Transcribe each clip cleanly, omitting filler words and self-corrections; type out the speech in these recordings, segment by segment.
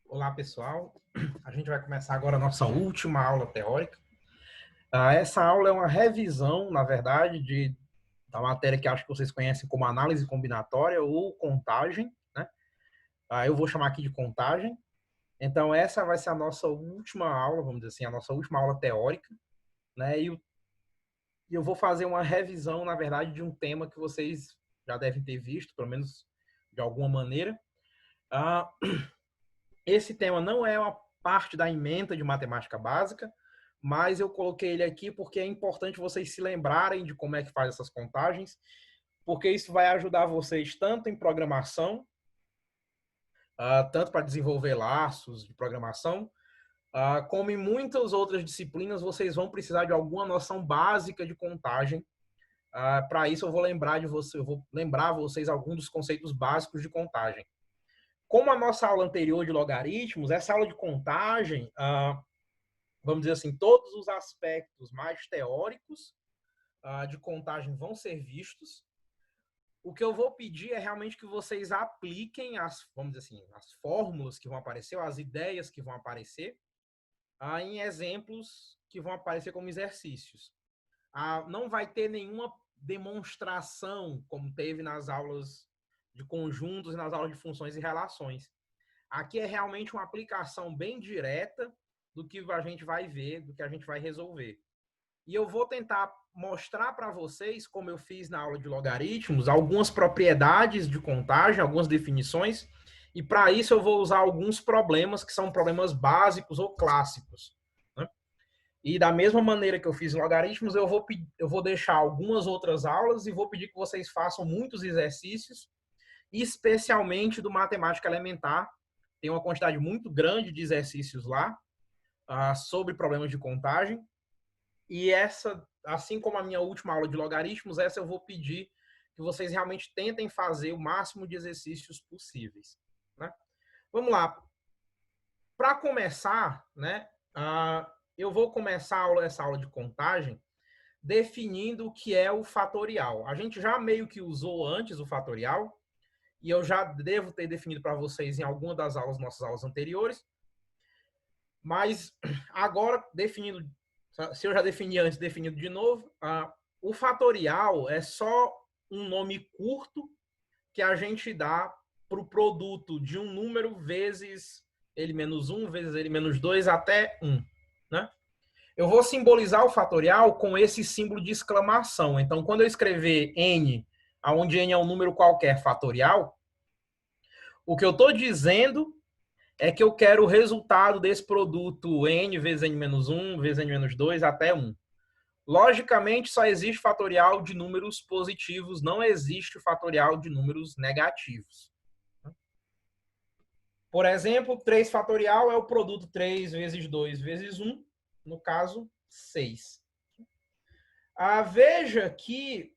Olá, pessoal. A gente vai começar agora a nossa última aula teórica. Essa aula é uma revisão, na verdade, da matéria que acho que vocês conhecem como análise combinatória ou contagem, né? Eu vou chamar aqui de contagem. Então, essa vai ser a nossa última aula, vamos dizer assim, a nossa última aula teórica, né? E eu vou fazer uma revisão, na verdade, de um tema que vocês já devem ter visto, pelo menos de alguma maneira. Ah, Esse tema não é uma parte da ementa de matemática básica, mas eu coloquei ele aqui porque é importante vocês se lembrarem de como é que faz essas contagens, porque isso vai ajudar vocês tanto em programação, tanto para desenvolver laços de programação, como em muitas outras disciplinas, vocês vão precisar de alguma noção básica de contagem. Para isso, eu vou lembrar vocês alguns dos conceitos básicos de contagem. Como a nossa aula anterior de logaritmos, essa aula de contagem, vamos dizer assim, todos os aspectos mais teóricos de contagem vão ser vistos. O que eu vou pedir é realmente que vocês apliquem vamos dizer assim, as fórmulas que vão aparecer, as ideias que vão aparecer, em exemplos que vão aparecer como exercícios. Não vai ter nenhuma demonstração como teve nas aulas de conjuntos e nas aulas de funções e relações. Aqui é realmente uma aplicação bem direta do que a gente vai ver, do que a gente vai resolver. E eu vou tentar mostrar para vocês, como eu fiz na aula de logaritmos, algumas propriedades de contagem, algumas definições, e para isso eu vou usar alguns problemas que são problemas básicos ou clássicos. Né? E da mesma maneira que eu fiz em logaritmos, eu vou deixar algumas outras aulas e vou pedir que vocês façam muitos exercícios, especialmente do matemática elementar. Tem uma quantidade muito grande de exercícios lá sobre problemas de contagem. E essa, assim como a minha última aula de logaritmos, essa eu vou pedir que vocês realmente tentem fazer o máximo de exercícios possíveis. Né? Vamos lá. Para começar, né, eu vou começar essa aula de contagem definindo o que é o fatorial. A gente já meio que usou antes o fatorial, e eu já devo ter definido para vocês em alguma das aulas, nossas aulas anteriores, mas agora, definindo, se eu já defini antes, definido de novo, o fatorial é só um nome curto que a gente dá para o produto de um número vezes ele menos 1, vezes ele menos 2, até 1. Né? Eu vou simbolizar o fatorial com esse símbolo de exclamação. Então, quando eu escrever n, onde n é um número qualquer fatorial, o que eu estou dizendo é que eu quero o resultado desse produto n vezes n menos 1, vezes n menos 2, até 1. Logicamente, só existe fatorial de números positivos, não existe fatorial de números negativos. Por exemplo, 3 fatorial é o produto 3 vezes 2 vezes 1, no caso, 6. Veja que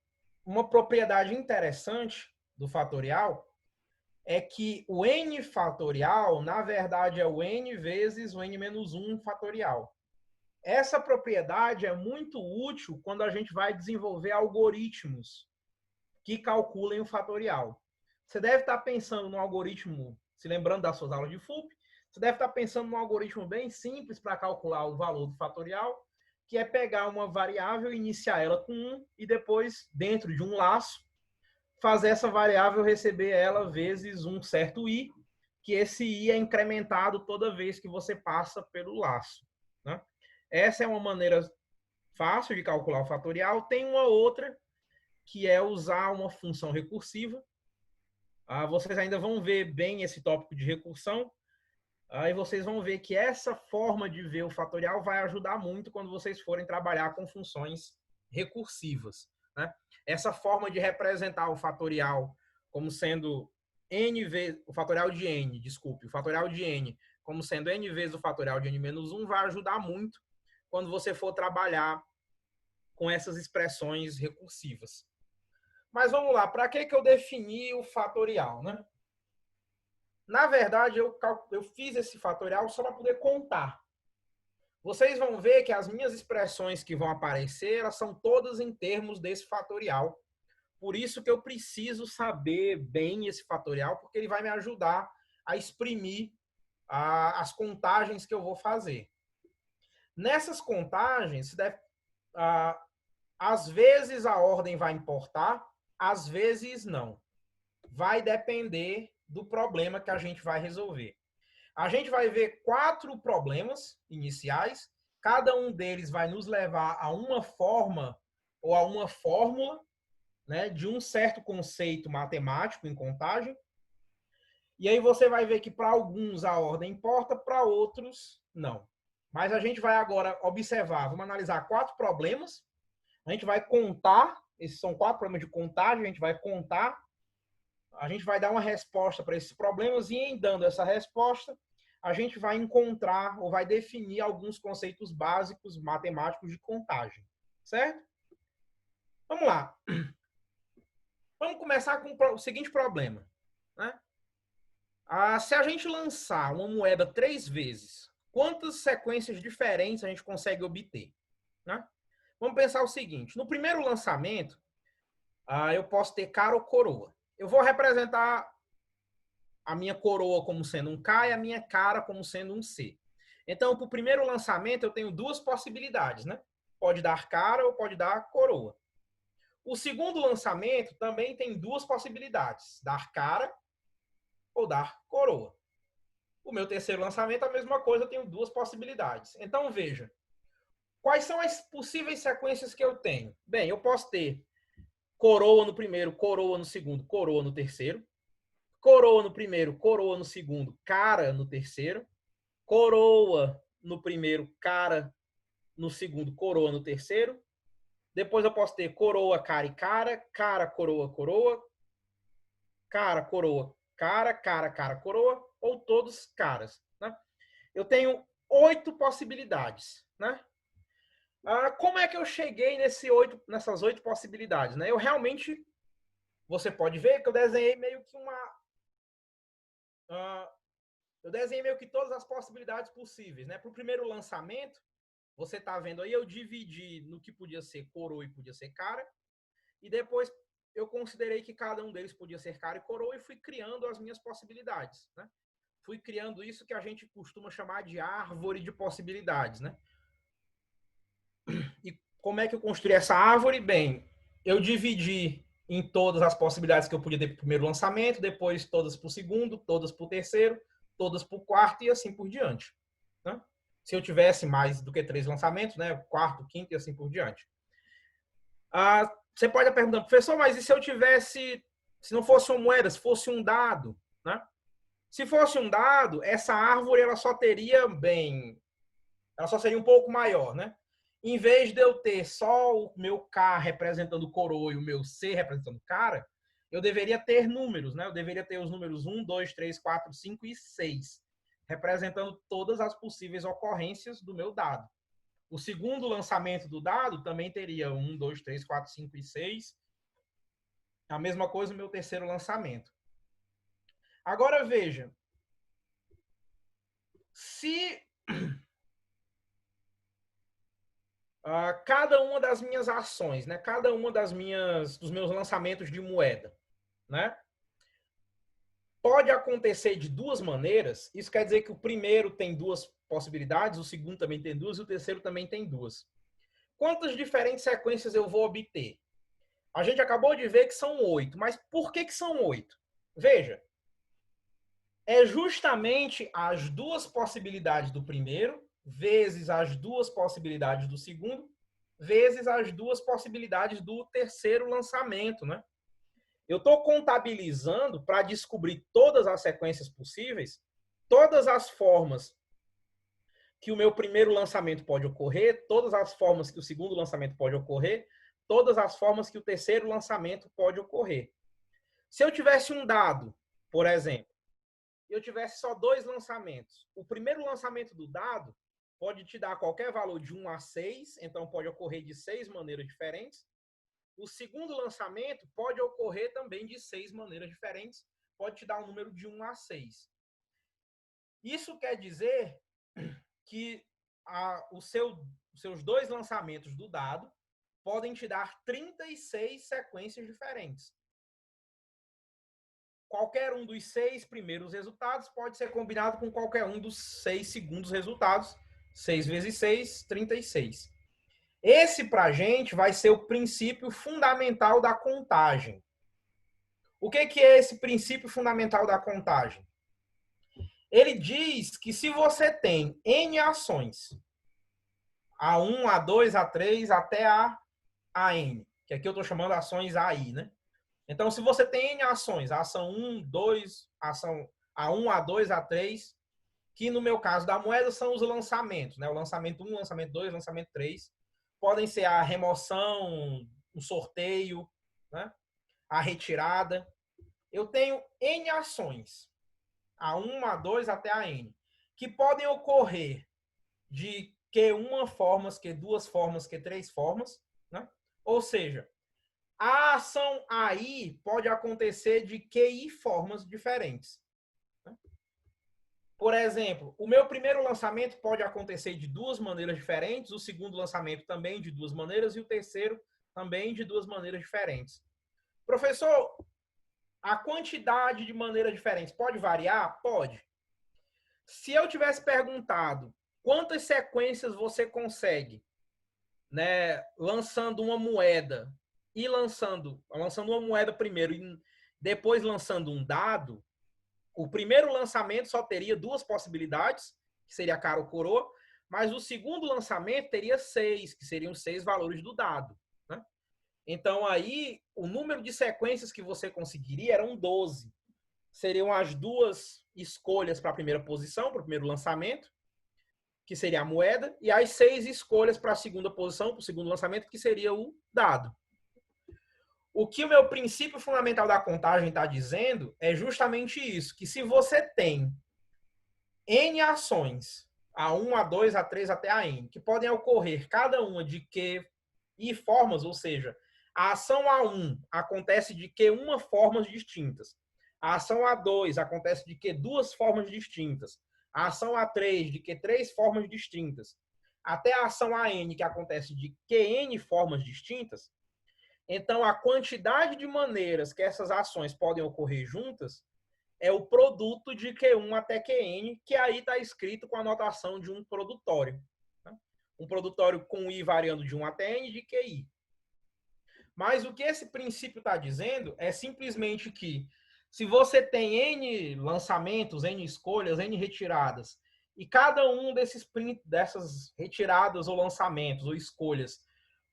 uma propriedade interessante do fatorial é que o n fatorial, na verdade, é o n vezes o n menos 1 fatorial. Essa propriedade é muito útil quando a gente vai desenvolver algoritmos que calculem o fatorial. Você deve estar pensando num algoritmo, se lembrando das suas aulas de FUP, você deve estar pensando num algoritmo bem simples para calcular o valor do fatorial, que é pegar uma variável, iniciar ela com 1 e depois, dentro de um laço, fazer essa variável receber ela vezes um certo i, que esse i é incrementado toda vez que você passa pelo laço. Né? Essa é uma maneira fácil de calcular o fatorial. Tem uma outra, que é usar uma função recursiva. Vocês ainda vão ver bem esse tópico de recursão, e vocês vão ver que essa forma de ver o fatorial vai ajudar muito quando vocês forem trabalhar com funções recursivas. Né? Essa forma de representar o fatorial como sendo n vezes o fatorial de n, desculpe, o fatorial de n como sendo n vezes o fatorial de n menos 1 vai ajudar muito quando você for trabalhar com essas expressões recursivas. Mas vamos lá, para que eu defini o fatorial? Né? Na verdade, eu fiz esse fatorial só para poder contar. Vocês vão ver que as minhas expressões que vão aparecer, elas são todas em termos desse fatorial. Por isso que eu preciso saber bem esse fatorial, porque ele vai me ajudar a exprimir as contagens que eu vou fazer. Nessas contagens, às vezes a ordem vai importar, às vezes não. Vai depender do problema que a gente vai resolver. A gente vai ver 4 problemas iniciais, cada um deles vai nos levar a uma forma ou a uma fórmula, né, de um certo conceito matemático em contagem. E aí você vai ver que para alguns a ordem importa, para outros não. Mas a gente vai agora observar, vamos analisar 4 problemas. A gente vai contar, esses são 4 problemas de contagem, a gente vai contar, a gente vai dar uma resposta para esses problemas e em dando essa resposta, a gente vai encontrar ou vai definir alguns conceitos básicos matemáticos de contagem, certo? Vamos lá. Vamos começar com o seguinte problema, né? Se a gente lançar uma moeda 3 vezes, quantas sequências diferentes a gente consegue obter, né? Vamos pensar o seguinte, no primeiro lançamento, eu posso ter cara ou coroa. Eu vou representar a minha coroa como sendo um K e a minha cara como sendo um C. Então, para o primeiro lançamento, eu tenho 2 possibilidades, né? Pode dar cara ou pode dar coroa. O segundo lançamento também tem 2 possibilidades, dar cara ou dar coroa. O meu terceiro lançamento, a mesma coisa, eu tenho 2 possibilidades. Então, veja, quais são as possíveis sequências que eu tenho? Bem, eu posso ter coroa no primeiro, coroa no segundo, coroa no terceiro. Coroa no primeiro, coroa no segundo, cara no terceiro. Coroa no primeiro, cara no segundo, coroa no terceiro. Depois eu posso ter coroa, cara e cara, cara, coroa, coroa, cara, coroa, cara, cara, cara, coroa, ou todos caras, né? Eu tenho 8 possibilidades, né? Como é que eu cheguei nessas 8 possibilidades, né? Eu realmente, você pode ver que eu desenhei meio que eu desenhei meio que todas as possibilidades possíveis, né? Para o primeiro lançamento, você está vendo aí, eu dividi no que podia ser coroa e podia ser cara, e depois eu considerei que cada um deles podia ser cara e coroa e fui criando as minhas possibilidades, né? Fui criando isso que a gente costuma chamar de árvore de possibilidades, né? E como é que eu construí essa árvore? Bem, eu dividi em todas as possibilidades que eu podia ter para o primeiro lançamento, depois todas para o segundo, todas para o terceiro, todas para o quarto e assim por diante, né? Se eu tivesse mais do que 3 lançamentos, né? Quarto, quinto e assim por diante. Você pode perguntar, professor, mas e se eu tivesse, se não fosse uma moeda, se fosse um dado, né? Se fosse um dado, essa árvore ela só teria ela só seria um pouco maior, né? Em vez de eu ter só o meu K representando coroa e o meu C representando cara, eu deveria ter números, né? Eu deveria ter os números 1, 2, 3, 4, 5 e 6, representando todas as possíveis ocorrências do meu dado. O segundo lançamento do dado também teria 1, 2, 3, 4, 5 e 6. A mesma coisa no meu terceiro lançamento. Agora veja, se cada uma das minhas ações, né, cada uma dos meus lançamentos de moeda, né, pode acontecer de 2 maneiras, isso quer dizer que o primeiro tem 2 possibilidades, o segundo também tem 2 e o terceiro também tem 2. Quantas diferentes sequências eu vou obter? A gente acabou de ver que são 8, mas por que são 8? Veja, é justamente as 2 possibilidades do primeiro, vezes as 2 possibilidades do segundo, vezes as 2 possibilidades do terceiro lançamento, né? Eu estou contabilizando para descobrir todas as sequências possíveis, todas as formas que o meu primeiro lançamento pode ocorrer, todas as formas que o segundo lançamento pode ocorrer, todas as formas que o terceiro lançamento pode ocorrer. Se eu tivesse um dado, por exemplo, e eu tivesse só 2 lançamentos, o primeiro lançamento do dado pode te dar qualquer valor de 1 a 6, então pode ocorrer de 6 maneiras diferentes. O segundo lançamento pode ocorrer também de 6 maneiras diferentes, pode te dar um número de 1 a 6. Isso quer dizer que os seus 2 lançamentos do dado podem te dar 36 sequências diferentes. qualquer um dos 6 primeiros resultados pode ser combinado com qualquer um dos 6 segundos resultados. 6 vezes 6, 36. Esse, para a gente, vai ser o princípio fundamental da contagem. O que é esse princípio fundamental da contagem? Ele diz que se você tem N ações, A1, A2, A3, até a N, que aqui eu estou chamando ações AI, né? Então, se você tem N ações, a ação 1, 2, ação A1, A2, A3, que no meu caso da moeda são os lançamentos, né? O lançamento 1, lançamento 2, lançamento 3. Podem ser a remoção, um sorteio, né? A retirada. Eu tenho N ações, A1, A2 até a N, que podem ocorrer de Q1 formas, Q2 formas, Q3 formas, né? Ou seja, a ação AI pode acontecer de QI formas diferentes. Por exemplo, o meu primeiro lançamento pode acontecer de 2 maneiras diferentes, o segundo lançamento também de 2 maneiras e o terceiro também de 2 maneiras diferentes. Professor, a quantidade de maneiras diferentes pode variar? Pode. Se eu tivesse perguntado quantas sequências você consegue, né, lançando uma moeda e lançando uma moeda primeiro e depois lançando um dado, o primeiro lançamento só teria 2 possibilidades, que seria cara ou coroa, mas o segundo lançamento teria 6, que seriam 6 valores do dado. Né? Então, aí, o número de sequências que você conseguiria eram 12. Seriam as 2 escolhas para a primeira posição, para o primeiro lançamento, que seria a moeda, e as 6 escolhas para a segunda posição, para o segundo lançamento, que seria o dado. O que o meu princípio fundamental da contagem está dizendo é justamente isso, que se você tem N ações, A1, A2, A3 até a N, que podem ocorrer cada uma de Q e formas, ou seja, a ação A1 acontece de Q1 formas distintas, a ação A2 acontece de Q2 formas distintas, a ação A3 de Q3 formas distintas, até a ação AN, que acontece de QN formas distintas. Então, a quantidade de maneiras que essas ações podem ocorrer juntas é o produto de Q1 até Qn, que aí está escrito com a notação de um produtório. Né? Um produtório com I variando de 1 até N de QI. Mas o que esse princípio está dizendo é simplesmente que se você tem N lançamentos, N escolhas, N retiradas, e cada um dessas retiradas ou lançamentos ou escolhas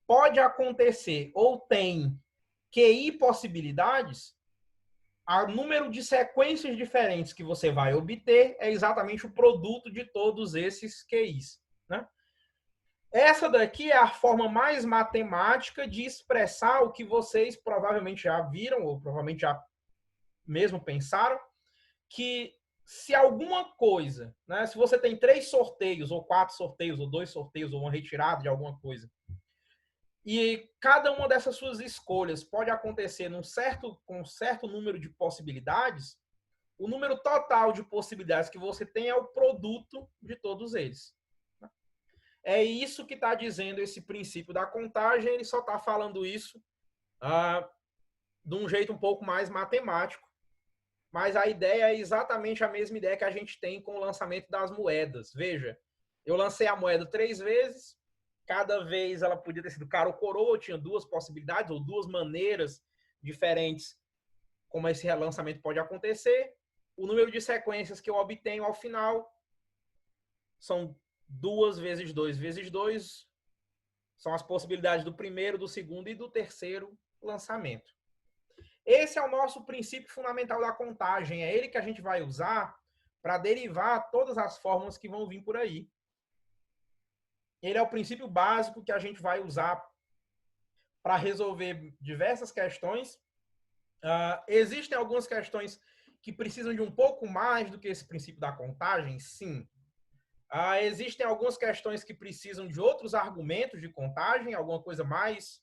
pode acontecer ou tem QI possibilidades, o número de sequências diferentes que você vai obter é exatamente o produto de todos esses QIs. Né? Essa daqui é a forma mais matemática de expressar o que vocês provavelmente já viram, ou provavelmente já mesmo pensaram, que se alguma coisa, né, se você tem 3 sorteios, ou 4 sorteios, ou 2 sorteios, ou uma retirada de alguma coisa, e cada uma dessas suas escolhas pode acontecer com um certo número de possibilidades, o número total de possibilidades que você tem é o produto de todos eles. É isso que está dizendo esse princípio da contagem, ele só está falando isso de um jeito um pouco mais matemático, mas a ideia é exatamente a mesma ideia que a gente tem com o lançamento das moedas. Veja, eu lancei a moeda 3 vezes, cada vez ela podia ter sido cara ou coroa, tinha 2 possibilidades ou 2 maneiras diferentes como esse relançamento pode acontecer. O número de sequências que eu obtenho ao final são 2 vezes 2 vezes 2, são as possibilidades do primeiro, do segundo e do terceiro lançamento. Esse é o nosso princípio fundamental da contagem, é ele que a gente vai usar para derivar todas as fórmulas que vão vir por aí. Ele é o princípio básico que a gente vai usar para resolver diversas questões. Existem algumas questões que precisam de um pouco mais do que esse princípio da contagem? Sim. Existem algumas questões que precisam de outros argumentos de contagem, alguma coisa mais,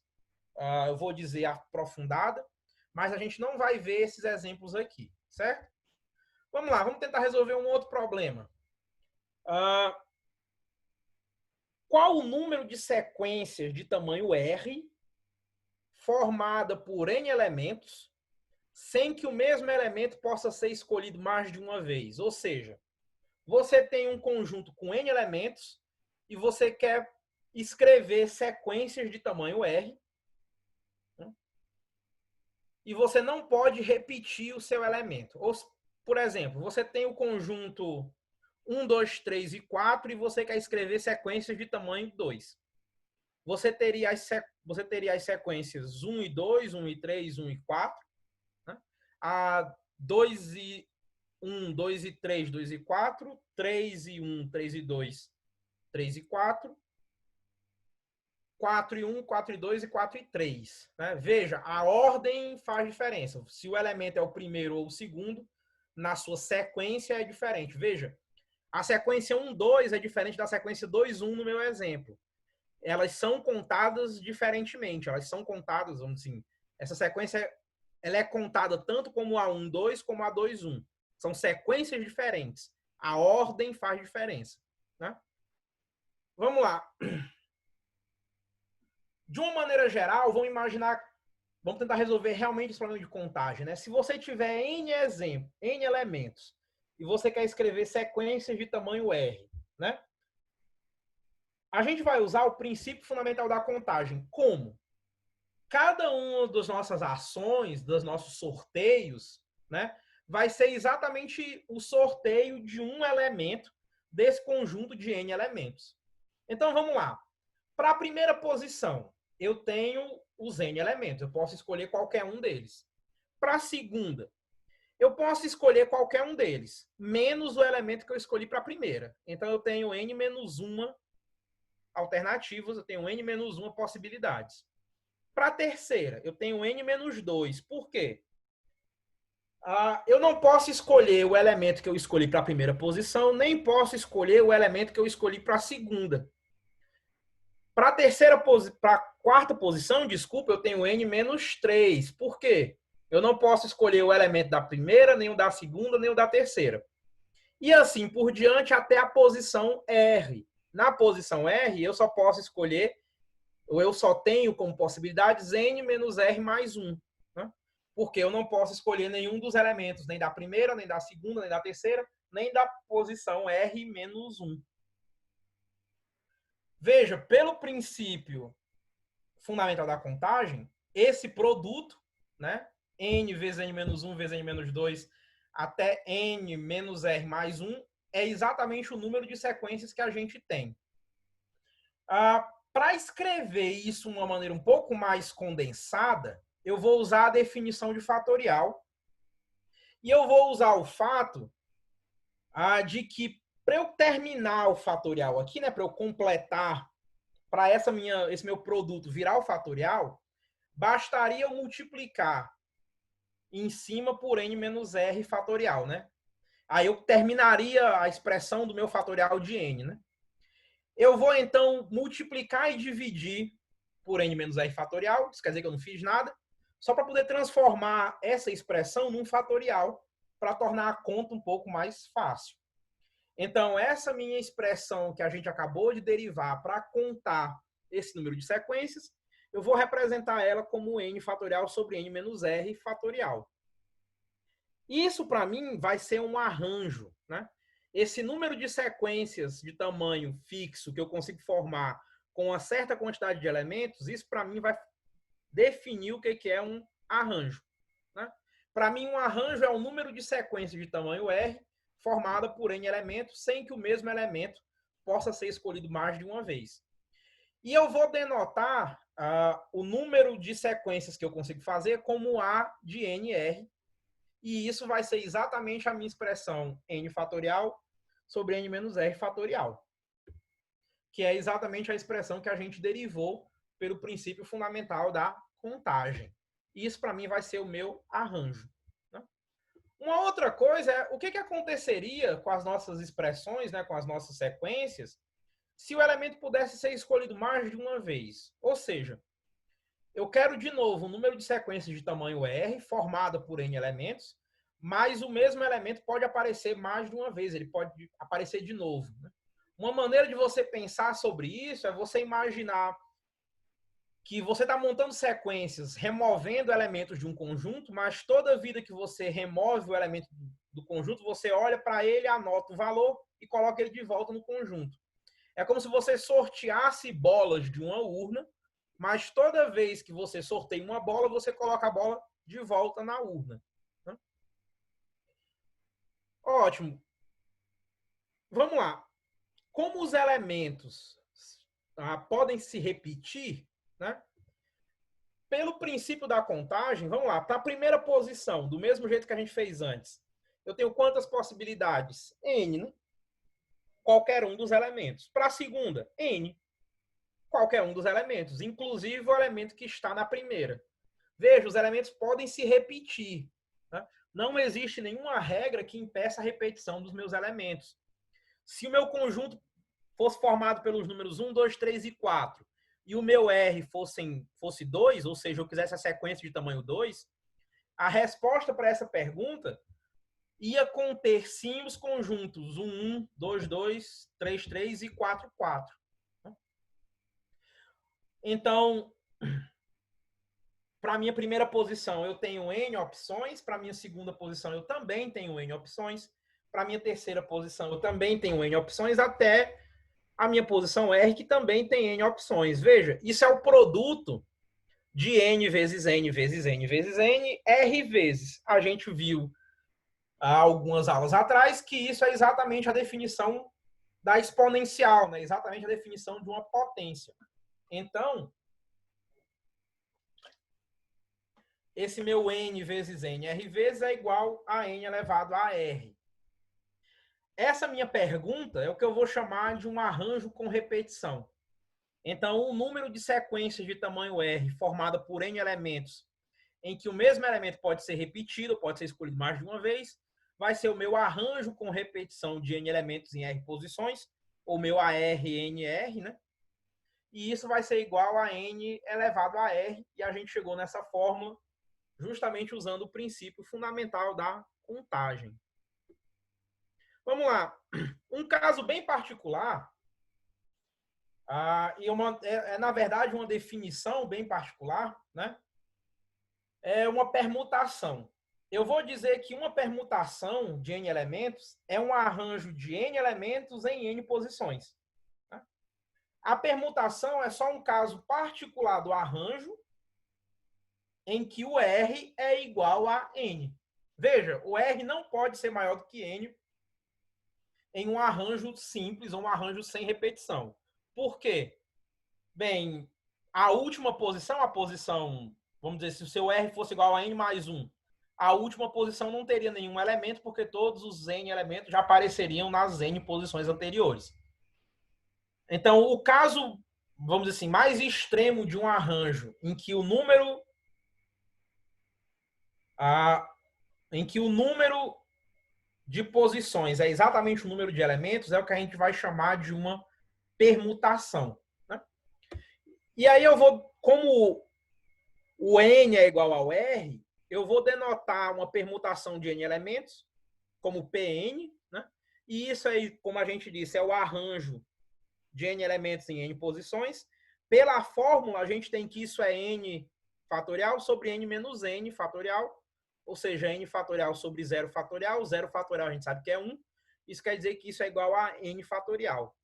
eu vou dizer, aprofundada, mas a gente não vai ver esses exemplos aqui, certo? Vamos lá, vamos tentar resolver um outro problema. Qual o número de sequências de tamanho R formada por N elementos sem que o mesmo elemento possa ser escolhido mais de uma vez. Ou seja, você tem um conjunto com N elementos e você quer escrever sequências de tamanho R, né? E você não pode repetir o seu elemento. Ou, por exemplo, você tem o conjunto 1, 2, 3 e 4 e você quer escrever sequências de tamanho 2. Você teria as sequências 1 e 2, 1 e 3, 1 e 4, né? A 2 e 1, 2 e 3, 2 e 4, 3 e 1, 3 e 2, 3 e 4, 4 e 1, 4 e 2 e 4 e 3. Né? Veja, a ordem faz diferença. Se o elemento é o primeiro ou o segundo, na sua sequência é diferente. Veja, a sequência 1, 2 é diferente da sequência 2, 1 no meu exemplo. Elas são contadas diferentemente. Elas são contadas, vamos dizer assim, essa sequência ela é contada tanto como a 1, 2 como a 2, 1. São sequências diferentes. A ordem faz diferença. Né? Vamos lá. De uma maneira geral, vamos tentar resolver realmente esse problema de contagem. Né? Se você tiver N exemplos, N elementos, e você quer escrever sequências de tamanho R, né? A gente vai usar o princípio fundamental da contagem. Como? Cada uma das nossas ações, dos nossos sorteios, né, vai ser exatamente o sorteio de um elemento desse conjunto de N elementos. Então, vamos lá. Para a primeira posição, eu tenho os N elementos. Eu posso escolher qualquer um deles. Para a segunda, eu posso escolher qualquer um deles, menos o elemento que eu escolhi para a primeira. Então, eu tenho N menos uma alternativas, eu tenho N menos uma possibilidades. Para a terceira, eu tenho N menos 2. Por quê? Eu não posso escolher o elemento que eu escolhi para a primeira posição, nem posso escolher o elemento que eu escolhi para a segunda. Para a quarta posição, desculpa, eu tenho N menos 3. Por quê? Eu não posso escolher o elemento da primeira, nem o da segunda, nem o da terceira. E assim por diante até a posição R. Na posição R, eu só posso escolher, ou eu só tenho como possibilidades N menos R mais 1. Né? Porque eu não posso escolher nenhum dos elementos, nem da primeira, nem da segunda, nem da terceira, nem da posição R menos 1. Veja, pelo princípio fundamental da contagem, esse produto, né, N vezes N menos 1 vezes N menos 2 até N menos R mais 1, é exatamente o número de sequências que a gente tem. Para escrever isso de uma maneira um pouco mais condensada, eu vou usar a definição de fatorial e eu vou usar o fato de que para eu terminar o fatorial aqui, né, para eu completar, para esse meu produto virar o fatorial, bastaria eu multiplicar em cima por n menos r fatorial, né? Aí eu terminaria a expressão do meu fatorial de n, né? Eu vou, então, multiplicar e dividir por n menos r fatorial, isso quer dizer que eu não fiz nada, só para poder transformar essa expressão num fatorial, para tornar a conta um pouco mais fácil. Então, essa minha expressão que a gente acabou de derivar para contar esse número de sequências, eu vou representar ela como n fatorial sobre n menos r fatorial. Isso, para mim, vai ser um arranjo, né? Esse número de sequências de tamanho fixo que eu consigo formar com uma certa quantidade de elementos, isso, para mim, vai definir o que é um arranjo. Né? Para mim, um arranjo é o número de sequências de tamanho R formada por n elementos, sem que o mesmo elemento possa ser escolhido mais de uma vez. E eu vou denotar o número de sequências que eu consigo fazer como A de NR, e isso vai ser exatamente a minha expressão n fatorial sobre n menos r fatorial, que é exatamente a expressão que a gente derivou pelo princípio fundamental da contagem. Isso, para mim, vai ser o meu arranjo. Né? Uma outra coisa é o que aconteceria com as nossas expressões, né, com as nossas sequências, se o elemento pudesse ser escolhido mais de uma vez. Ou seja, eu quero, de novo, um número de sequências de tamanho R, formada por N elementos, mas o mesmo elemento pode aparecer mais de uma vez, ele pode aparecer de novo. Né? Uma maneira de você pensar sobre isso é você imaginar que você está montando sequências, removendo elementos de um conjunto, mas toda vida que você remove o elemento do conjunto, você olha para ele, anota o valor e coloca ele de volta no conjunto. É como se você sorteasse bolas de uma urna, mas toda vez que você sorteia uma bola, você coloca a bola de volta na urna. Ótimo. Vamos lá. Como os elementos podem se repetir, né? Pelo princípio da contagem, vamos lá, para a primeira posição, do mesmo jeito que a gente fez antes, eu tenho quantas possibilidades? N, né? Qualquer um dos elementos. Para a segunda, N, qualquer um dos elementos, inclusive o elemento que está na primeira. Veja, os elementos podem se repetir. Né? Não existe nenhuma regra que impeça a repetição dos meus elementos. Se o meu conjunto fosse formado pelos números 1, 2, 3 e 4, e o meu R fosse 2, ou seja, eu quisesse a sequência de tamanho 2, a resposta para essa pergunta ia conter sim os conjuntos 1, 1, 2, 2, 3, 3 e 4, 4. Então, para a minha primeira posição, eu tenho N opções. Para a minha segunda posição, eu também tenho N opções. Para a minha terceira posição, eu também tenho N opções, até a minha posição R, que também tem N opções. Veja, isso é o produto de N vezes N vezes N vezes N, R vezes. A gente viu há algumas aulas atrás que isso é exatamente a definição da exponencial, né? Exatamente a definição de uma potência. Então, esse meu N vezes N, R vezes é igual a N elevado a R. Essa minha pergunta é o que eu vou chamar de um arranjo com repetição. Então, o número de sequências de tamanho R formada por N elementos, em que o mesmo elemento pode ser repetido, pode ser escolhido mais de uma vez, vai ser o meu arranjo com repetição de N elementos em R posições, ou meu ARNR, né? E isso vai ser igual a N elevado a R, e a gente chegou nessa fórmula justamente usando o princípio fundamental da contagem. Vamos lá. Um caso bem particular, na verdade, uma definição bem particular, né? É uma permutação. Eu vou dizer que uma permutação de N elementos é um arranjo de N elementos em N posições. Tá? A permutação é só um caso particular do arranjo em que o R é igual a N. Veja, o R não pode ser maior do que N em um arranjo simples ou um arranjo sem repetição. Por quê? Bem, a última posição, a posição, vamos dizer, se o seu R fosse igual a N mais 1, a última posição não teria nenhum elemento, porque todos os N elementos já apareceriam nas N posições anteriores. Então, o caso, vamos dizer assim, mais extremo de um arranjo em que o número de posições é exatamente o número de elementos, é o que a gente vai chamar de uma permutação. Né? E aí eu vou, como o N é igual ao R, eu vou denotar uma permutação de N elementos, como Pn, né? E isso aí, como a gente disse, é o arranjo de N elementos em N posições. Pela fórmula, a gente tem que isso é N fatorial sobre N menos N fatorial, ou seja, N fatorial sobre 0 fatorial. 0 fatorial a gente sabe que é 1. Isso quer dizer que isso é igual a N fatorial.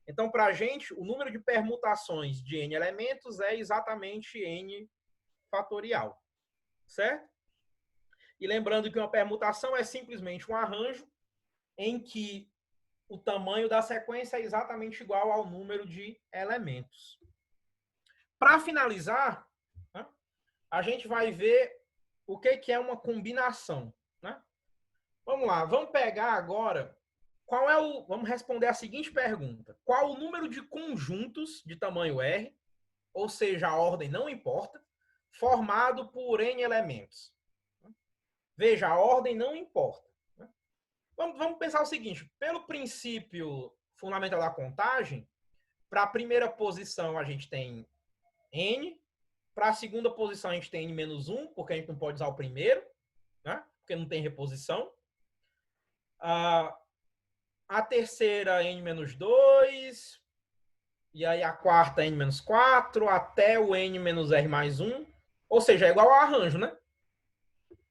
Então, para a gente, o número de permutações de N elementos é exatamente N fatorial. Certo? E lembrando que uma permutação é simplesmente um arranjo em que o tamanho da sequência é exatamente igual ao número de elementos. Para finalizar, né, a gente vai ver o que é uma combinação. Né? Vamos lá, vamos pegar agora. Vamos responder a seguinte pergunta: qual o número de conjuntos de tamanho R, ou seja, a ordem não importa, formado por N elementos? Veja, a ordem não importa. Vamos pensar o seguinte: pelo princípio fundamental da contagem, para a primeira posição a gente tem N, para a segunda posição a gente tem N menos 1, porque a gente não pode usar o primeiro, né? Porque não tem reposição. A terceira N menos 2, e aí a quarta n menos 4, até o n menos r mais 1, ou seja, é igual ao arranjo, né?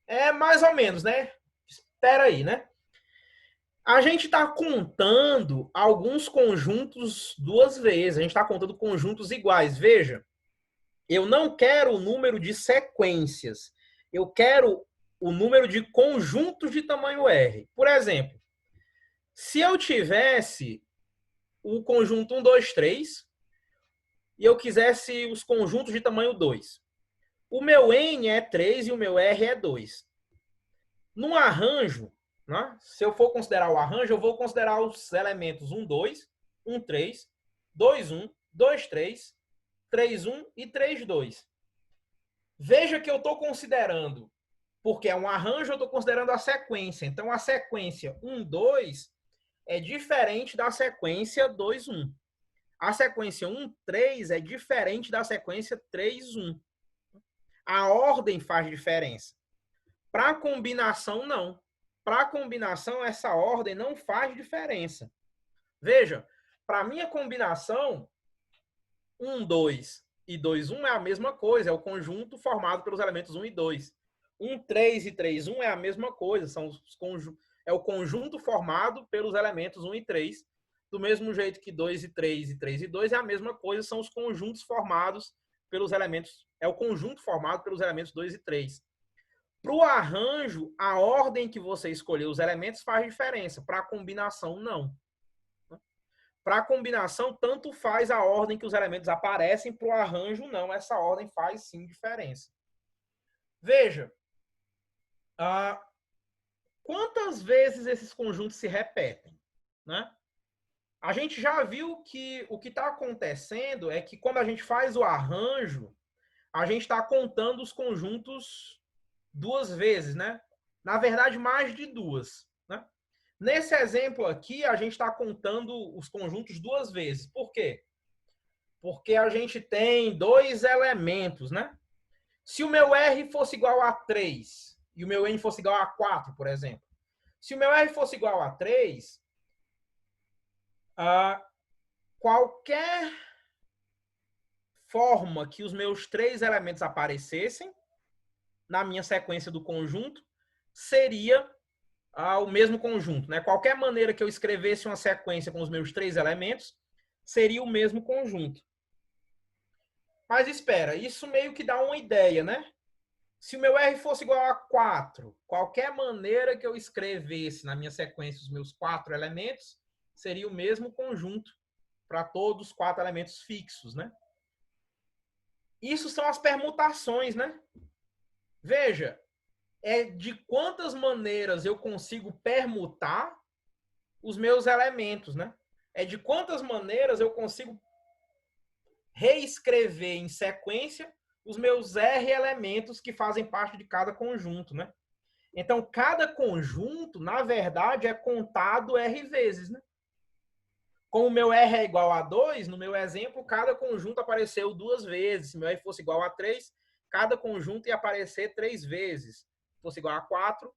É mais ou menos, né? Espera aí, né? A gente está contando alguns conjuntos duas vezes, a gente está contando conjuntos iguais. Veja, eu não quero o número de sequências, eu quero o número de conjuntos de tamanho R. Por exemplo, se eu tivesse o conjunto 1, 2, 3 e eu quisesse os conjuntos de tamanho 2, o meu N é 3 e o meu R é 2. No arranjo, né, se eu for considerar o arranjo, eu vou considerar os elementos 1, 2, 1, 3, 2, 1, 2, 3, 3, 1 e 3, 2. Veja que eu estou considerando, porque é um arranjo, eu estou considerando a sequência. Então, a sequência 1, 2 é diferente da sequência 2, 1. A sequência 1, 3 é diferente da sequência 3, 1. A ordem faz diferença. Para combinação, não. Para combinação, essa ordem não faz diferença. Veja, para minha combinação, 1, 2 e 2, 1 é a mesma coisa, é o conjunto formado pelos elementos 1 e 2. 1, 3 e 3, 1 é a mesma coisa, é o conjunto formado pelos elementos 1 e 3. Do mesmo jeito que 2 e 3 e 3 e 2 é a mesma coisa, são os conjuntos formados pelos elementos, é o conjunto formado pelos elementos 2 e 3. Para o arranjo, a ordem que você escolheu os elementos faz diferença. Para a combinação, não. Para a combinação, tanto faz a ordem que os elementos aparecem, para o arranjo, não. Essa ordem faz sim diferença. Veja, quantas vezes esses conjuntos se repetem, né? A gente já viu que o que está acontecendo é que quando a gente faz o arranjo, a gente está contando os conjuntos duas vezes, né? Na verdade, mais de duas, né? Nesse exemplo aqui, a gente está contando os conjuntos duas vezes. Por quê? Porque a gente tem dois elementos, né? Se o meu R fosse igual a 3 e o meu N fosse igual a 4, por exemplo. Se o meu R fosse igual a 3, qualquer forma que os meus três elementos aparecessem na minha sequência do conjunto seria o mesmo conjunto, né? Qualquer maneira que eu escrevesse uma sequência com os meus três elementos seria o mesmo conjunto. Mas espera, isso meio que dá uma ideia, né? Se o meu R fosse igual a 4, qualquer maneira que eu escrevesse na minha sequência os meus quatro elementos seria o mesmo conjunto para todos os quatro elementos fixos, né? Isso são as permutações, né? Veja, é de quantas maneiras eu consigo permutar os meus elementos, né? É de quantas maneiras eu consigo reescrever em sequência os meus R elementos que fazem parte de cada conjunto, né? Então, cada conjunto, na verdade, é contado R vezes, né? Como o meu R é igual a 2, no meu exemplo, cada conjunto apareceu duas vezes. Se meu R fosse igual a 3, cada conjunto ia aparecer 3 vezes. Se fosse igual a 4,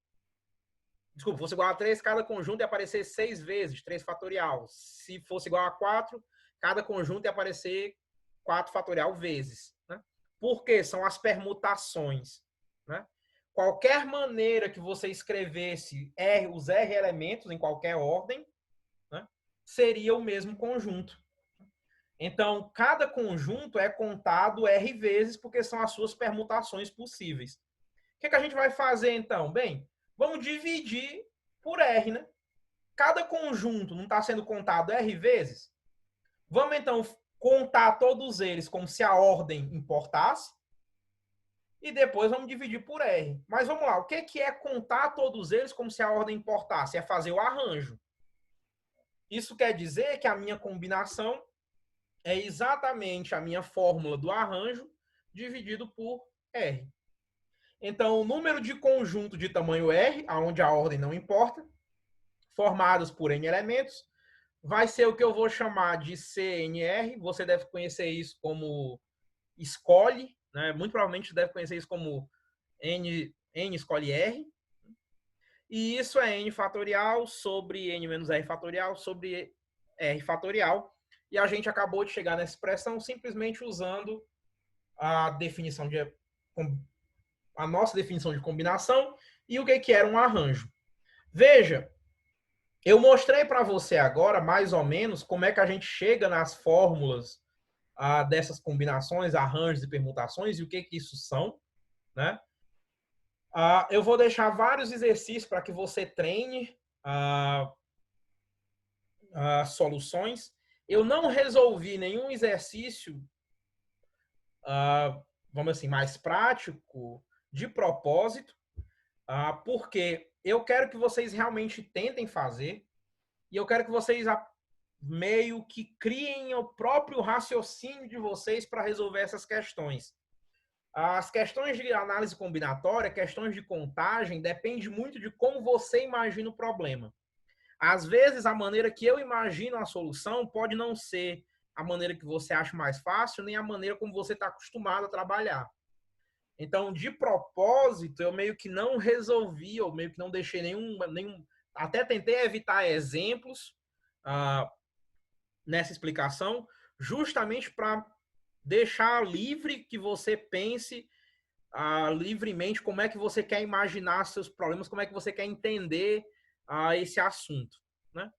desculpa, fosse igual a 3, cada conjunto ia aparecer 6 vezes, 3 fatorial. Se fosse igual a 4, cada conjunto ia aparecer 4 fatorial vezes. Né? Por quê? São as permutações. Né? Qualquer maneira que você escrevesse os R elementos em qualquer ordem, né, seria o mesmo conjunto. Então, cada conjunto é contado R vezes porque são as suas permutações possíveis. O que a gente vai fazer, então? Bem, vamos dividir por R, né? Cada conjunto não está sendo contado R vezes? Vamos, então, contar todos eles como se a ordem importasse e depois vamos dividir por R. Mas vamos lá, o que é contar todos eles como se a ordem importasse? É fazer o arranjo. Isso quer dizer que a minha combinação é exatamente a minha fórmula do arranjo dividido por R. Então, o número de conjunto de tamanho R, onde a ordem não importa, formados por N elementos, vai ser o que eu vou chamar de CNR. Você deve conhecer isso como escolhe, né? Muito provavelmente deve conhecer isso como N escolhe R. E isso é N fatorial sobre N menos R fatorial sobre R fatorial. e a gente acabou de chegar nessa expressão simplesmente usando a nossa definição de combinação e o que era um arranjo. Veja, eu mostrei para você agora, mais ou menos, como é que a gente chega nas fórmulas dessas combinações, arranjos e permutações e o que isso são, né? Eu vou deixar vários exercícios para que você treine soluções. Eu não resolvi nenhum exercício, vamos assim, mais prático, de propósito, porque eu quero que vocês realmente tentem fazer e eu quero que vocês meio que criem o próprio raciocínio de vocês para resolver essas questões. As questões de análise combinatória, questões de contagem, depende muito de como você imagina o problema. Às vezes, a maneira que eu imagino a solução pode não ser a maneira que você acha mais fácil, nem a maneira como você está acostumado a trabalhar. Então, de propósito, eu meio que não resolvi, eu meio que não deixei nenhum até tentei evitar exemplos nessa explicação, justamente para deixar livre que você pense livremente como é que você quer imaginar seus problemas, como é que você quer entender esse assunto, né?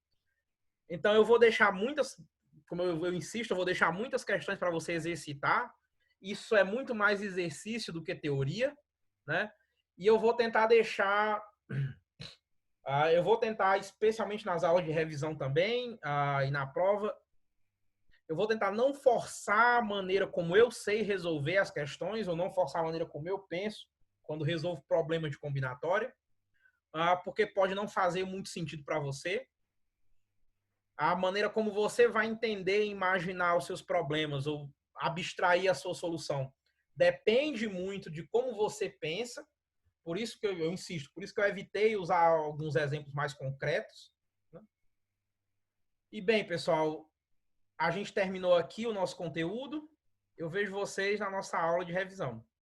Então, eu vou deixar muitas, como eu insisto, eu vou deixar muitas questões para você exercitar. Isso é muito mais exercício do que teoria, né? E eu vou tentar deixar, especialmente nas aulas de revisão também, e na prova, eu vou tentar não forçar a maneira como eu sei resolver as questões, ou não forçar a maneira como eu penso quando resolvo problemas de combinatória, porque pode não fazer muito sentido para você. A maneira como você vai entender e imaginar os seus problemas ou abstrair a sua solução depende muito de como você pensa. Por isso que eu insisto, por isso que eu evitei usar alguns exemplos mais concretos, né? E bem, pessoal, a gente terminou aqui o nosso conteúdo. Eu vejo vocês na nossa aula de revisão.